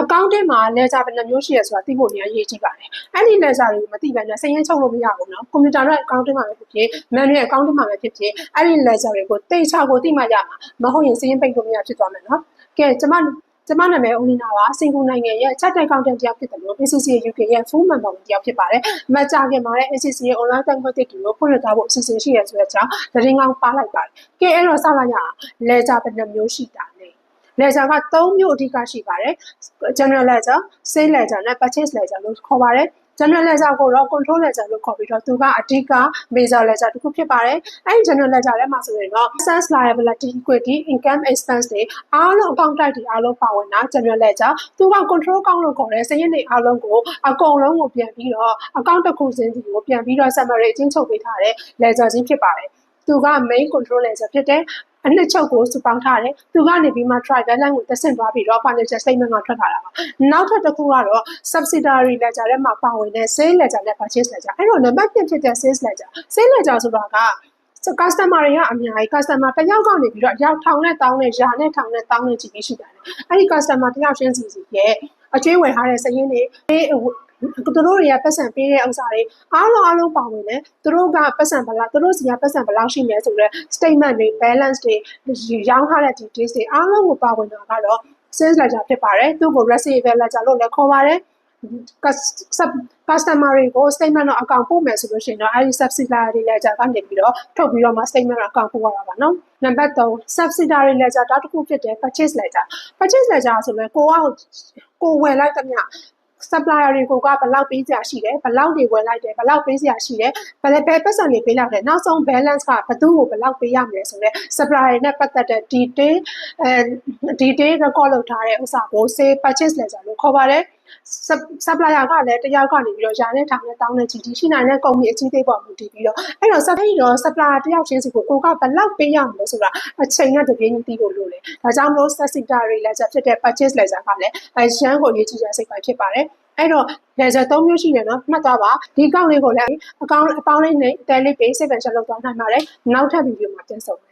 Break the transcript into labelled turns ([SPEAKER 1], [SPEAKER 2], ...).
[SPEAKER 1] accounting မှာ ledger ဘယ်နှမျိုးရှိရဆိုတာသိဖို့အရေးကြီးပါတယ်အဲ့ဒီ ledger တွေကိုမသိဘဲနဲ့စာရင်းချုပ်လို့မရဘူးနော် computer နဲ့ accounting မှာပဲဖြစ်ဖြစ် manual accounting မှာပဲဖြစ်ဖြစ်အဲ့ဒီ ledger တွေကိုတိတ်ချကိုသိမှရမှာမဟုတ်ရင်စာရင်းပိတ်လို့မရဖြစ်သွားမယ်နော်ကဲကျမနာမည်ဦးလီနာပါစင်ကာပူနိုင်ငံရဲ့ chartered accountant တယောက်ဖြစ်တယ်လို့ ACCA UK ရဲ့ full member တယောက်ဖြစ်ပါတယ်မကြခင်မှာလည်း ACCA online template တွေကိုဖွင့်လှစ်ထားဖို့အစီအစဉ်ရှိရဆိုတဲ့အကြောင်းသတင်းကောင်းပါလိုက်ပါတယ်ကဲအဲ့တော့စလိုက်ရအောင် ledger ဘယ်နှမျိုးရှိတာလဲ ledger က3မျိုးအဓိကရှိပါတယ် general ledger sale ledger နဲ့ purchase ledger လို့ခေါ်ပါတယ် general ledger ကိုတော့ control ledger လို့ခေါ်ပြီးတော့သူကအဓိက major ledger တစ်ခုဖြစ်ပါတယ်အဲ့ဒီ general ledger ထဲမှာဆိုရင်တော့ assets liability equity income expense တွေအားလုံး account type တွေအားလုံးပါဝင်တာ general ledger သူက control account လို့ခေါ်တဲ့စာရင်းတွေအားလုံးကိုအကုန်လုံးကိုပြန်ပြီးတော့ account တစ်ခုစဉ်စီကိုပြန်ပြီးတော့ summary အချင်းချုပ်ပေးထားတဲ့ ledger ချင်းဖြစ်ပါတယ်သူက main control ledger ဖြစ်တဲ့အနှစ်ချုပ်ကိုစုပေါင်းထားတယ်သူကနေပြီးမှ trial guideline ကိုတက်ဆင့်သွားပြီးတော့ financial statement မှာထွက်လာတာပါနောက်ထပ်တစ်ခုကတော့ subsidiary ledger ထဲမှာပါဝင်တဲ့ sale ledger နဲ့ purchase ledger အဲ့တော့နံပါတ်1ဖြစ်တဲ့ sales ledger ဆိုတာကcustomer တွေကအများကြီး customer တစ်ယောက်ကနေပြီးတော့ရောက်ထောင်နဲ့တောင်းနဲ့ရာနဲ့ထောင်နဲ့တောင်းနဲ့ကြည့်ပြီးရှိတယ်အဲ့ဒီ customer တစ်ယောက်ချင်းစီရဲ့အကျွေးဝယ်ထားတဲ့စာရင်းတွေသူတို့တွေကပတ်စံပေးတဲ့ဥစ္စာတွေအားလုံးပါဝင်တယ်သူတို့ကပတ်စံဘလောက်သူတို့စီကပတ်စံဘလောက်ရှိနေဆိုတော့ statement တွေ balance တွေရောင်းထားတဲ့ details တွေအားလုံးကိုပါဝင်တာကတော့ sales ledger ဖြစ်ပါတယ်သူ့ကို receivable ledger လို့လည်းခေါ်ပါတယ်customer တွေကို statement of account ပို့မယ်ဆိုလို့ရှိရင်တော့အဲဒီ subsidiary ledger ကနေပြီးတော့ထုတ်ပြီးတော့မှ statement of account ပို့ရတာပါနော်နံပါတ်3 subsidiary ledger တစ်ခုဖြစ်တဲ့ purchase ledger ဆိုရင်ကိုဝယ်လိုက်တဲ့မြတ်supplier တွေကိုကဘယ်လောက်ပေးစရာရှိတယ်ဘယ်လောက်တွေဝယ်လိုက်တယ်ဘယ်လောက်ပေးစရာရှိတယ်ဘယ်ပတ်စံတွေပေးလိုက်တယ်နောက်ဆုံး balance ကဘယ်သူ့ကိုဘယ်လောက်ပေးရမလဲဆိုတော့ supplier နဲ့ပတ်သက်တဲ့ detail record လုပ်ထားတဲ့ဥစ္စာကို sale purchase ledger လို့ခေါ်ပါတယ်supplier ကလည်းတယောက်ကနေပြီးတော့ရာနဲ့ထောင်နဲ့တောင်းနဲ့ကြီးရှိနိုင်တဲ့ကုမ္ပဏီအကြီးသေးပေါ်မူတည်ပြီးတော့အဲ့တော့ supplier တယောက်ချင်းစီကိုကဘယ်လောက်ပေးရမလဲဆိုတာအချိန်နဲ့တပြေးညီသိဖို့လိုတယ်ဒါကြောင့်မို့ subsidiary ledger ဖြစ်တဲ့ purchase ledger ကလည်းရန်ကိုအရေးကြီးတဲ့စိတ်ပိုင်းဖြစ်ပါတယ်အဲ့တော့ ledger 3မျိုးရှိတယ်နော်မှတ်သွားပါဒီကောက်လေးကိုလည်းအပေါင်းလေးနဲ့တဲလေးပေးစိတ်ဝင်စားလုပ်သွားနိုင်ပါတယ်နောက်ထပ်ဗီဒီယိုမှာပြန်ဆုံမယ်